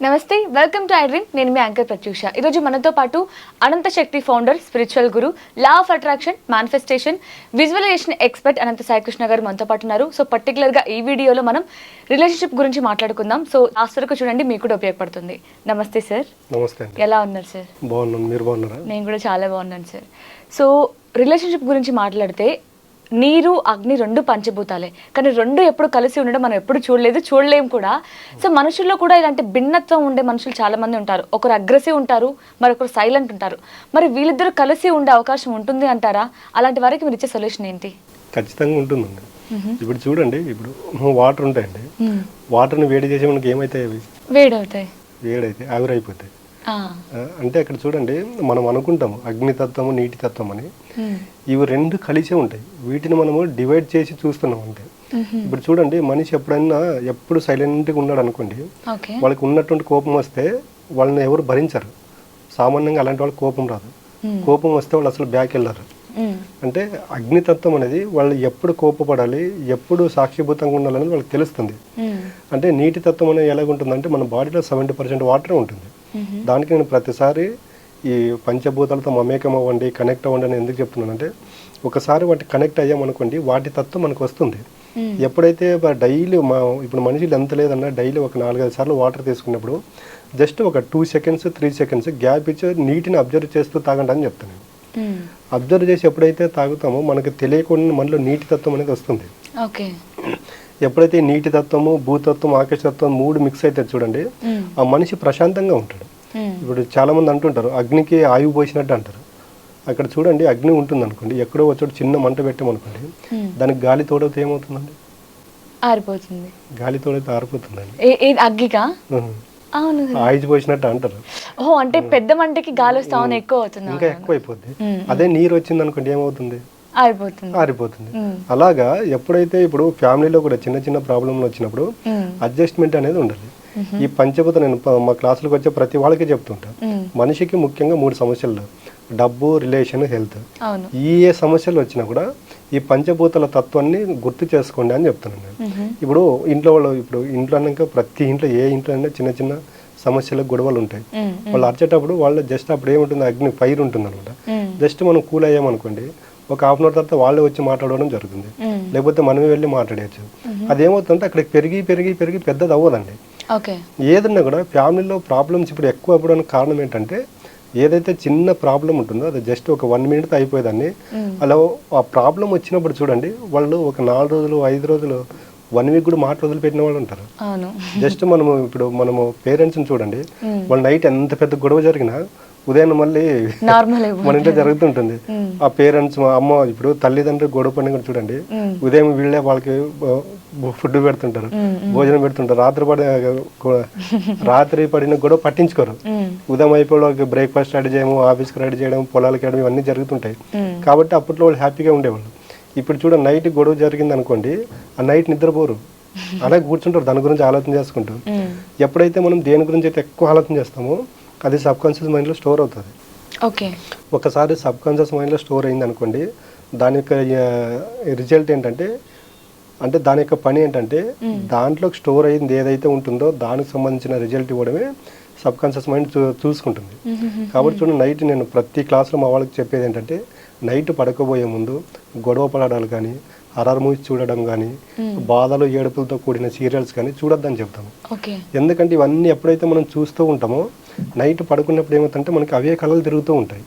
నమస్తే, welcome to iDream. నేను మీ anchor Pratyusha. ఈరోజు మనతో పాటు Anantha Shakti founder, spiritual guru, law of attraction, manifestation, visualization expert Anantha Saikrishna garu మనతో పాటు ఉన్నారు. సో పర్టికులర్గా ఈ వీడియోలో మనం రిలేషన్షిప్ గురించి మాట్లాడుకుందాం. సో లాస్ట్ వరకు చూడండి, మీకు కూడా ఉపయోగపడుతుంది. నమస్తే సార్. నమస్తే. ఎలా ఉన్నారు సార్? బాగున్నాను, మీరు బాగున్నారా? నేను కూడా చాలా బాగున్నాను సార్. సో రిలేషన్షిప్ గురించి మాట్లాడితే నీరు, అగ్ని రెండు పంచభూతాలే, కానీ రెండు ఎప్పుడు కలిసి ఉండడం మనం ఎప్పుడు చూడలేము కూడా. సో మనుషుల్లో కూడా ఇలాంటి భిన్నత్వం ఉండే మనుషులు చాలా మంది ఉంటారు. ఒకరు అగ్రెసివ్ ఉంటారు, మరొకరు సైలెంట్ ఉంటారు. మరి వీళ్ళిద్దరూ కలిసి ఉండే అవకాశం ఉంటుంది అంటారా? అలాంటి వారికి మీరు ఇచ్చే సొల్యూషన్ ఏంటి? ఖచ్చితంగా ఉంటుందండి. ఇప్పుడు చూడండి, ఇప్పుడు వాటర్ ఉంటాయండి. వాటర్ని వేడి చేసి మనకి ఏమవుతాయి? అవి వేడైతే ఆవిరైపోతాయి. అంటే అక్కడ చూడండి, మనం అనుకుంటాము అగ్నితత్వము, నీటి తత్వం అని. ఇవి రెండు కలిసే ఉంటాయి. వీటిని మనము డివైడ్ చేసి చూస్తున్నాం అంతే. ఇప్పుడు చూడండి, మనిషి ఎప్పుడు సైలెంట్గా ఉన్నాడు అనుకోండి, వాళ్ళకి ఉన్నటువంటి కోపం వస్తే వాళ్ళని ఎవరు భరించరు. సామాన్యంగా అలాంటి వాళ్ళకి కోపం రాదు. కోపం వస్తే వాళ్ళు అసలు బ్యాక్ వెళ్ళరు. అంటే అగ్నితత్వం అనేది వాళ్ళు ఎప్పుడు కోపపడాలి, ఎప్పుడు సాక్షిభూతంగా ఉండాలనేది వాళ్ళకి తెలుస్తుంది. అంటే నీటి తత్వం అనేది ఎలాగుంటుందంటే, మన బాడీలో 70% వాటరే ఉంటుంది. దానికి నేను ప్రతిసారి ఈ పంచభూతాలతో మమేకం అవ్వండి, కనెక్ట్ అవ్వండి అని ఎందుకు చెప్తున్నానంటే, ఒకసారి వాటి కనెక్ట్ అయ్యామనుకోండి, వాటి తత్వం మనకు వస్తుంది. ఎప్పుడైతే డైలీ ఇప్పుడు మనుషులు ఎంత లేదన్నా డైలీ ఒక 4-5 సార్లు వాటర్ తీసుకున్నప్పుడు జస్ట్ ఒక 2 సెకండ్స్ 3 సెకండ్స్ గ్యాప్ ఇచ్చి నీటిని అబ్జర్వ్ చేస్తూ తాగండి అని చెప్తాను. అబ్జర్వ్ చేసి ఎప్పుడైతే తాగుతామో మనకు తెలియకుండా మనలో నీటి తత్వం అనేది వస్తుంది. ఎప్పుడైతే నీటి తత్వము, భూతత్వం, ఆకాశతత్వం 3 మిక్స్ అయితే చూడండి, ఆ మనిషి ప్రశాంతంగా ఉంటాడు. ఇప్పుడు చాలా మంది అంటుంటారు అగ్నికి ఆయువు పోసినట్టు అంటారు. అక్కడ చూడండి, అగ్ని ఉంటుంది అనుకోండి, ఎక్కడో వచ్చాడు చిన్న మంట పెట్టామనుకోండి, దానికి గాలి తోడవుతే ఏమవుతుందండి? ఆరిపోతుంది. గాలి తోడైతే ఆరిపోతుందండి. అగ్గిగా ఆయుధ పోసినట్టు అంటారు. అంటే పెద్ద మంటకి గాలి వస్తా ఎక్కువ అవుతుంది, ఇంకా ఎక్కువ అయిపోద్ది. అదే నీరు వచ్చింది అనుకోండి, ఏమవుతుంది? ఆరిపోతుంది. అలాగా ఎప్పుడైతే ఇప్పుడు ఫ్యామిలీలో కూడా చిన్న చిన్న ప్రాబ్లంలు వచ్చినప్పుడు అడ్జస్ట్మెంట్ అనేది ఉండాలి. ఈ పంచభూత నేను మా క్లాసులకు వచ్చే ప్రతి వాళ్ళకి చెప్తుంటా, మనిషికి ముఖ్యంగా 3 సమస్యలు: డబ్బు, రిలేషన్, హెల్త్. ఏ సమస్యలు వచ్చినా కూడా ఈ పంచభూతాల తత్వాన్ని గుర్తు చేసుకోండి అని చెప్తున్నాను నేను. ఇప్పుడు ఇంట్లో అన్నాక ప్రతి ఇంట్లో, ఏ ఇంట్లో అయినా చిన్న చిన్న సమస్యలు, గొడవలు ఉంటాయి. వాళ్ళు అరిచేటప్పుడు వాళ్ళు జస్ట్ అప్పుడు ఏముంటుంది, అగ్ని ఫైర్ ఉంటుంది అనమాట. జస్ట్ మనం కూల్ అయ్యామనుకోండి, ఒక హాఫ్ అన్ అవర్ తర్వాత వాళ్ళే వచ్చి మాట్లాడడం జరుగుతుంది, లేకపోతే మనమే వెళ్ళి మాట్లాడేయచ్చు. అదేమవుతుందంటే అక్కడికి పెరిగి పెరిగి పెరిగి పెద్దది అవ్వదండి. ఏదన్నా కూడా ఫ్యామిలీలో ప్రాబ్లమ్స్ ఇప్పుడు ఎక్కువ అవ్వడానికి కారణం ఏంటంటే, ఏదైతే చిన్న ప్రాబ్లం ఉంటుందో అది జస్ట్ ఒక 1 మినిట్తో అయిపోయేదాన్ని, అలా ఆ ప్రాబ్లం వచ్చినప్పుడు చూడండి, వాళ్ళు ఒక 4 రోజులు 5 రోజులు 1 వీక్ కూడా మాట వదిలిపెట్టిన వాళ్ళు ఉంటారు. జస్ట్ మనము పేరెంట్స్ని చూడండి, వాళ్ళు నైట్ ఎంత పెద్ద గొడవ జరిగినా ఉదయం మళ్ళీ మన ఇంట్లో జరుగుతుంటుంది. ఆ పేరెంట్స్, మా అమ్మ, ఇప్పుడు తల్లిదండ్రులు గొడవ పడిన కూడా చూడండి, ఉదయం వీళ్ళే వాళ్ళకి ఫుడ్ పెడుతుంటారు, భోజనం పెడుతుంటారు. రాత్రి పడిన గొడవ పట్టించుకోరు. ఉదయం అయిపోయి బ్రేక్ఫాస్ట్ రెడీ చేయడం, ఆఫీస్కి రెడీ చేయడం, పొలాలకి వెళ్ళడం, ఇవన్నీ జరుగుతుంటాయి. కాబట్టి అప్పట్లో వాళ్ళు హ్యాపీగా ఉండేవాళ్ళు. ఇప్పుడు చూడండి, నైట్ గొడవ జరిగింది అనుకోండి, ఆ నైట్ నిద్రపోరు, అలాగే కూర్చుంటారు దాని గురించి ఆలోచన చేసుకుంటూ. ఎప్పుడైతే మనం దేని గురించి అయితే ఎక్కువ ఆలోచన చేస్తామో అది సబ్ కాన్షియస్ మైండ్లో స్టోర్ అవుతుంది. ఒకసారి సబ్ కాన్షియస్ మైండ్లో స్టోర్ అయింది అనుకోండి, దాని యొక్క రిజల్ట్ ఏంటంటే, అంటే దాని యొక్క పని ఏంటంటే, దాంట్లో స్టోర్ అయింది ఏదైతే ఉంటుందో దానికి సంబంధించిన రిజల్ట్ ఇవ్వడమే సబ్ కాన్షియస్ మైండ్ చూసుకుంటుంది. కాబట్టి చూడండి, నైట్ నేను ప్రతి క్లాస్లో మా వాళ్ళకి చెప్పేది ఏంటంటే, నైట్ పడకపోయే ముందు గొడవ పడడాలు కానీ, హర్రర్ మూవీస్ చూడడం కానీ, బాధలు ఏడుపులతో కూడిన సీరియల్స్ కానీ చూడొద్దని చెప్తాము. ఎందుకంటే ఇవన్నీ ఎప్పుడైతే మనం చూస్తూ ఉంటామో నైట్ పడుకున్నప్పుడు ఏమవుతుందంటే మనకి అవే కళలు తిరుగుతూ ఉంటాయి.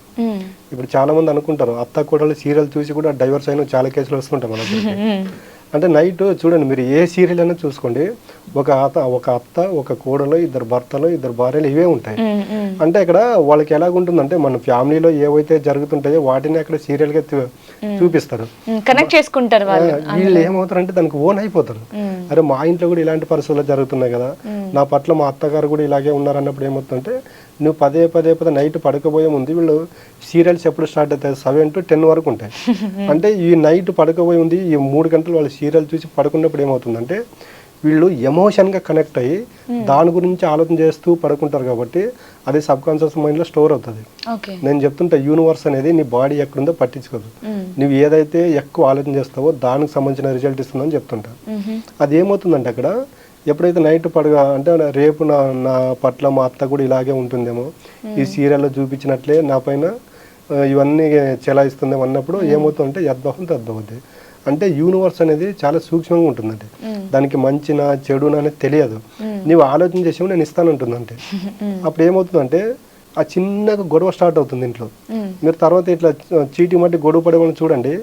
ఇప్పుడు చాలా మంది అనుకుంటారు అత్త కోడలు సీరియల్ చూసి కూడా డైవర్స్ అయిన చాలా కేసులు వస్తుంటాయి మనకి. అంటే నైట్ చూడండి, మీరు ఏ సీరియల్ అయినా చూసుకోండి, ఒక అత్త, ఒక కోడలు, 2 భర్తలు, 2 భార్యలు, ఇవే ఉంటాయి. అంటే ఇక్కడ వాళ్ళకి ఎలాగుంటుందంటే, మన ఫ్యామిలీలో ఏవైతే జరుగుతుంటాయో వాటిని అక్కడ సీరియల్ గా చూపిస్తారు, కనెక్ట్ చేసుకుంటారు. వీళ్ళు ఏమవుతారంటే దానికి ఓన్ అయిపోతారు. అరే మా ఇంట్లో కూడా ఇలాంటి పరిస్థితులు జరుగుతున్నాయి కదా, నా పట్ల మా అత్తగారు కూడా ఇలాగే ఉన్నారు అన్నప్పుడు ఏమవుతుందంటే, నువ్వు పదే నైట్ పడకపోయే ముందు వీళ్ళు సీరియల్స్ ఎప్పుడు స్టార్ట్ అవుతాయి, 7 to 10 వరకు ఉంటాయి. అంటే ఈ నైట్ పడకపోయే ఉంది, ఈ 3 గంటలు వాళ్ళు సీరియల్ చూసి పడుకున్నప్పుడు ఏమవుతుందంటే, వీళ్ళు ఎమోషన్గా కనెక్ట్ అయ్యి దాని గురించి ఆలోచన చేస్తూ పడుకుంటారు. కాబట్టి అది సబ్ కాన్షియస్ మైండ్లో స్టోర్ అవుతుంది. నేను చెప్తుంటా, యూనివర్స్ అనేది నీ బాడీ ఎక్కడుందో పట్టించుకోదు, నువ్వు ఏదైతే ఎక్కువ ఆలోచన చేస్తావో దానికి సంబంధించిన రిజల్ట్ ఇస్తుందని చెప్తుంటా. అది ఏమవుతుందంటే అక్కడ ఎప్పుడైతే నైట్ అంటే రేపు నా పట్ల మా అత్త కూడా ఇలాగే ఉంటుందేమో, ఈ సీరియల్లో చూపించినట్లే నా పైన ఇవన్నీ చెలాయిస్తుందేమో అన్నప్పుడు ఏమవుతుందంటే యద్భవం తద్భవతి. అంటే యూనివర్స్ అనేది చాలా సూక్ష్మంగా ఉంటుందండి, దానికి మంచినా చెడునా అనేది తెలియదు. నీవు ఆలోచన చేసావు నేను ఇస్తానంటుందంటే అప్పుడు ఏమవుతుందంటే ఆ చిన్నగా గొడవ స్టార్ట్ అవుతుంది ఇంట్లో. మీరు తర్వాత ఇట్లా చీటీ మట్టి గొడవ పడేవాళ్ళని చూడండి,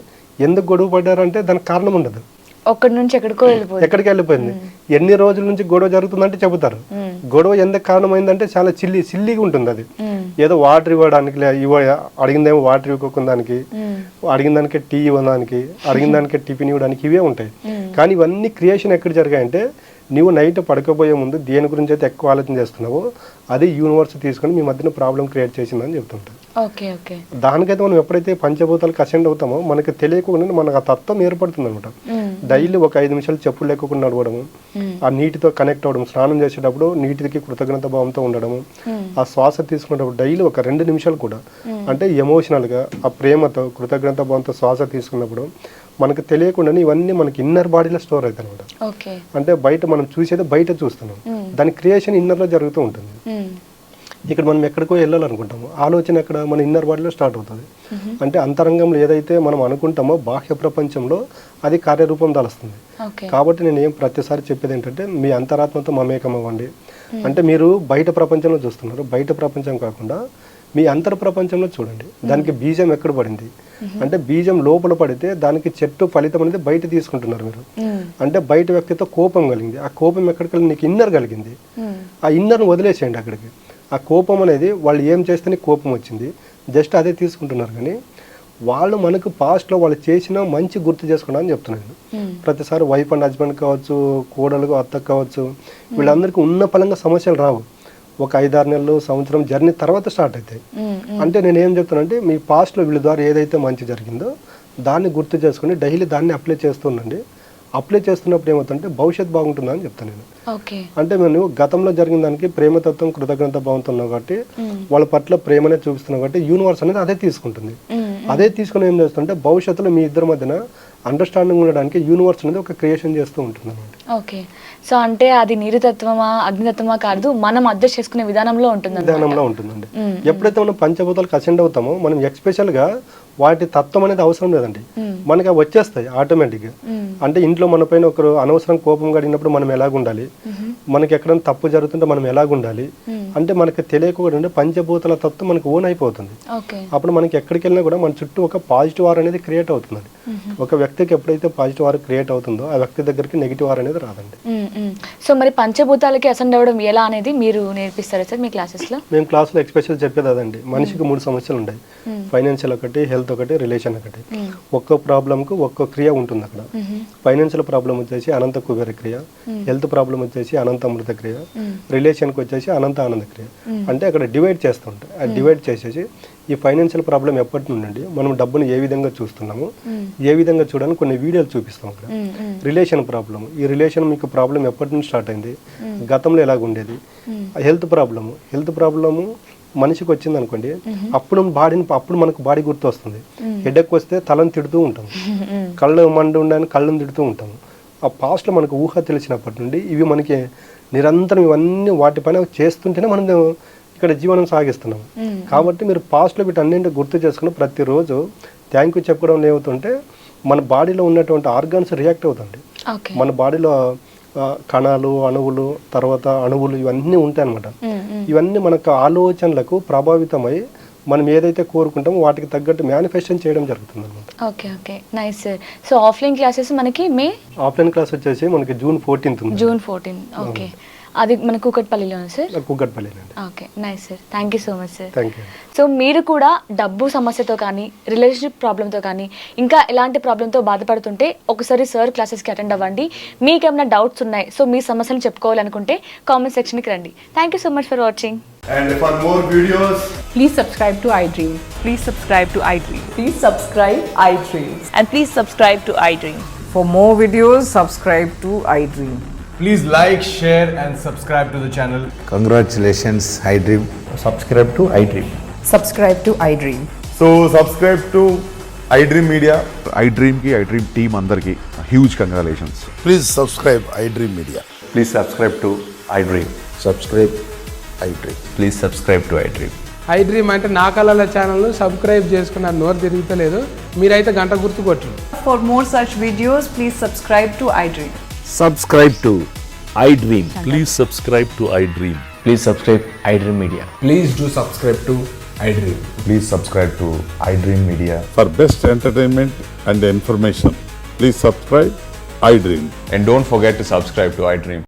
ఎందుకు గొడవ పడ్డారంటే దానికి కారణం ఉండదు, ఒక్కడి నుంచి ఎక్కడికి వెళ్ళిపోయింది. ఎన్ని రోజుల నుంచి గొడవ జరుగుతుందంటే చెబుతారు. గొడవ ఎందుకు కారణమైందంటే చాలా సిల్లీగా ఉంటుంది. అది ఏదో వాటర్ ఇవ్వడానికి అడిగిందేమో వాటర్ ఇవ్వకుండా దానికి, అడిగిన దానికే టీ ఇవ్వడానికి, అడిగిన దానికే టిఫిన్ ఇవ్వడానికి, ఇవే ఉంటాయి. కానీ ఇవన్నీ క్రియేషన్ ఎక్కడ జరిగాయంటే నువ్వు నైట్ పడుకోబోయే ముందు దేని గురించి అయితే ఎక్కువ ఆలోచన చేస్తున్నావో అది యూనివర్స్ తీసుకొని మీ మధ్యన ప్రాబ్లం క్రియేట్ చేసిందని చెప్తుంటారు. దానికైతే మనం ఎప్పుడైతే పంచభూతాలకు అసెండ్ అవుతామో మనకి తెలియకుండా మనకు ఆ తత్వం ఏర్పడుతుంది అనమాట. డైలీ ఒక 5 నిమిషాలు చెప్పులు లేకుండా నడవడము, ఆ నీటితో కనెక్ట్ అవ్వడం, స్నానం చేసేటప్పుడు నీటికి కృతజ్ఞత భావంతో ఉండడము, ఆ శ్వాస తీసుకునేటప్పుడు డైలీ ఒక 2 నిమిషాలు కూడా అంటే ఎమోషనల్గా ఆ ప్రేమతో కృతజ్ఞత భావంతో శ్వాస తీసుకున్నప్పుడు మనకు తెలియకుండా ఇవన్నీ మనకి ఇన్నర్ బాడీలో స్టోర్ అవుతాయి అనమాట. అంటే బయట మనం చూసేది బయట చూస్తున్నాం, దాని క్రియేషన్ ఇన్నర్లో జరుగుతూ ఉంటుంది. ఇక్కడ మనం ఎక్కడికో వెళ్ళాలనుకుంటాము, ఆలోచన ఎక్కడ మన ఇన్నర్ బాడీలో స్టార్ట్ అవుతుంది. అంటే అంతరంగంలో ఏదైతే మనం అనుకుంటామో బాహ్య ప్రపంచంలో అది కార్యరూపం దాలుస్తుంది. కాబట్టి నేను ప్రతిసారి చెప్పేది ఏంటంటే మీ అంతరాత్మతో మమేకం అవ్వండి. అంటే మీరు బయట ప్రపంచంలో చూస్తున్నారు, బయట ప్రపంచం కాకుండా మీ అంతర్ ప్రపంచంలో చూడండి. దానికి బీజం ఎక్కడ పడింది అంటే బీజం లోపల పడితే దానికి చెట్టు ఫలితం అనేది బయట తీసుకుంటున్నారు మీరు. అంటే బయట వ్యక్తితో కోపం కలిగింది, ఆ కోపం ఎక్కడికి నీకు ఇన్నర్ కలిగింది, ఆ ఇన్నర్ను వదిలేసేయండి అక్కడికి. ఆ కోపం అనేది వాళ్ళు ఏం చేస్తేనే కోపం వచ్చింది, జస్ట్ అదే తీసుకుంటున్నారు. కానీ వాళ్ళు మనకు పాస్ట్లో వాళ్ళు చేసిన మంచి గుర్తు చేసుకున్నా అని చెప్తున్నాను. ప్రతిసారి వైఫ్ అండ్ హస్బెండ్ కావచ్చు, కోడలు అత్త కావచ్చు, వీళ్ళందరికీ ఉన్న పరంగా సమస్యలు రావు. ఒక 5-6 నెలలు సంవత్సరం జర్నీ తర్వాత స్టార్ట్ అవుతాయి. అంటే నేను ఏం చెప్తానంటే మీ పాస్ట్లో వీళ్ళ ద్వారా ఏదైతే మంచి జరిగిందో దాన్ని గుర్తు చేసుకుని డైలీ దాన్ని అప్లై చేస్తుండండి. అప్లై చేస్తున్నప్పుడు ఏమవుతుందంటే భవిష్యత్తు బాగుంటుందని చెప్తాను నేను. అంటే నేను గతంలో జరిగిన దానికి ప్రేమతత్వం కృతజ్ఞత భావంతో ఉన్నాం కాబట్టి వాళ్ళ పట్ల ప్రేమనే చూపిస్తున్నాం కాబట్టి యూనివర్స్ అనేది అదే తీసుకుంటుంది. అదే తీసుకుని ఏం చేస్తుంటే భవిష్యత్తులో మీ ఇద్దరి మధ్యన అండర్స్టాండింగ్ ఉండడానికి యూనివర్స్ అనేది ఒక క్రియేషన్ చేస్తూ ఉంటుంది అన్నమాట. ఓకే, సో అంటే అది నీరుతత్వమా అగ్నితత్వమా కాదు, మనం అడ్జస్ట్ చేసుకునే విధానంలో ఉంటుందండి. ఎప్పుడైతే మనం పంచభూతాలకు అసెండ్ అవుతామో మనం ఎక్స్పెషల్గా వాటి తత్వం అనేది అవసరం లేదండి, మనకి అవి వచ్చేస్తాయి ఆటోమేటిక్గా. అంటే ఇంట్లో మన పైన ఒకరు అనవసరం కోపం గడిగినప్పుడు మనం ఎలాగుండాలి, మనకి ఎక్కడైనా తప్పు జరుగుతుంటే మనం ఎలాగుండాలి అంటే మనకి తెలియకుండా పంచభూతాల తత్వం మనకు ఓన్ అయిపోతుంది. అప్పుడు మనకి ఎక్కడికి వెళ్ళినా కూడా మన చుట్టూ ఒక పాజిటివ్ ఆర్ అనేది క్రియేట్ అవుతుంది. ఒక వ్యక్తికి ఎప్పుడైతే పాజిటివ్ ఆర్ క్రియేట్ అవుతుందో ఆ వ్యక్తి దగ్గరికి నెగిటివ్ ఆర్ అనేది రాదండి. సో మరి పంచభూతాలకి అసెండ్ అవ్వడం ఎలా అనేది మీరు నేర్పిస్తారా సార్ మీ క్లాసెస్లో? మేము క్లాస్లో ఎక్స్పెషల్ చెప్పేది అదండి. మనిషికి 3 సమస్యలు ఉంటాయి, ఫైనాన్షియల్ ఒకటి, హెల్త్ ఒకటి, రిలేషన్ ఒకటి. ఒక్కో ప్రాబ్లంకు ఒక్కో క్రియ ఉంటుంది అక్కడ. ఫైనాన్షియల్ ప్రాబ్లం వచ్చేసి అనంత కుబేర క్రియ, హెల్త్ ప్రాబ్లం వచ్చేసి అనంత అమృత క్రియ, రిలేషన్కి వచ్చేసి అనంత ఆనంద క్రియ. అంటే అక్కడ డివైడ్ చేస్తూ ఉంటాయి. ఆ డివైడ్ చేసేసి ఈ ఫైనాన్షియల్ ప్రాబ్లం ఎప్పటి నుండి మనం డబ్బును ఏ విధంగా చూస్తున్నాము, ఏ విధంగా చూడడానికి కొన్ని వీడియోలు చూపిస్తాం అక్కడ. రిలేషన్ ప్రాబ్లం, ఈ రిలేషన్ మీకు ప్రాబ్లం ఎప్పటి నుంచి స్టార్ట్ అయింది, గతంలో ఎలాగ ఉండేది. హెల్త్ ప్రాబ్లము మనిషికి వచ్చింది అనుకోండి, అప్పుడు మనకు బాడీ గుర్తు వస్తుంది. హెడేక్ వస్తే తలను తిడుతూ ఉంటాము, కళ్ళు మండు ఉండని కళ్ళను తిడుతూ ఉంటాము. ఆ పాస్ట్లో మనకు ఊహ తెలిసినప్పటి నుండి ఇవి మనకి నిరంతరం ఇవన్నీ వాటిపైన చేస్తుంటేనే మనం ఇక్కడ జీవనం సాగిస్తున్నాం. కాబట్టి మీరు పాస్ట్లో వీటన్నింటి గుర్తు చేసుకుని ప్రతిరోజు థ్యాంక్ యూ చెప్పుకోవడం ఏమవుతుంటే మన బాడీలో ఉన్నటువంటి ఆర్గాన్స్ రియాక్ట్ అవుతుంది. మన బాడీలో కణాలు, అణువులు, తర్వాత అణువులు ఇవన్నీ ఉంటాయి అన్నమాట. ఇవన్నీ మనకు ఆలోచనలకు ప్రభావితమై మనం ఏదైతే కోరుకుంటామో వాటికి తగ్గట్టు మేనిఫెస్టేషన్ చేయడం జరుగుతుంది అన్నమాట. Okay nice sir. So offline classes మనకి ఆఫ్లైన్ క్లాస్ వచ్చేసి మనకి June 14th. June 14. ఓకే, అది మన కూకట్పల్లిలోనే సార్? కూకట్పల్లినండి. Okay nice sir, thank you so much sir. Thank you. So మీరు కూడా డబ్బు సమస్యతో కానీ, రిలేషన్షిప్ ప్రాబ్లంతో కానీ, ఇంకా ఎలాంటి ప్రాబ్లంతో బాధపడుతుంటే ఒకసారి సార్ క్లాసెస్కి అటెండ్ అవ్వండి. మీకు ఏమైనా డౌట్స్ ఉన్నాయి, సో మీ సమస్యలు చెప్పుకోవాలనుకుంటే కామెంట్ సెక్షన్కి రండి. Thank you so much for watching. And for more videos, please subscribe to iDream. Please subscribe to iDream. Please subscribe iDream. And please subscribe to iDream. For more videos, subscribe to iDream. please like, share and subscribe to the channel. Congratulations, iDream. Subscribe to iDream. Subscribe to iDream. So subscribe to iDream Media. iDream team andarki huge congratulations. Please subscribe iDream Media. Please subscribe to iDream. Subscribe iDream. Please subscribe to iDream. I dream అంటే నా కళల ఛానల్ను subscribe చేసుకున్న నోరు తిరుగుతలేదు, మీరైతే గంట గుర్తు కొట్టరు. For more such videos, please subscribe to iDream. Subscribe to iDream. Please subscribe to iDream. Please subscribe iDream Media. Please do subscribe to iDream. Please subscribe to iDream Media. For best entertainment and information, please subscribe iDream. And don't forget to subscribe to iDream.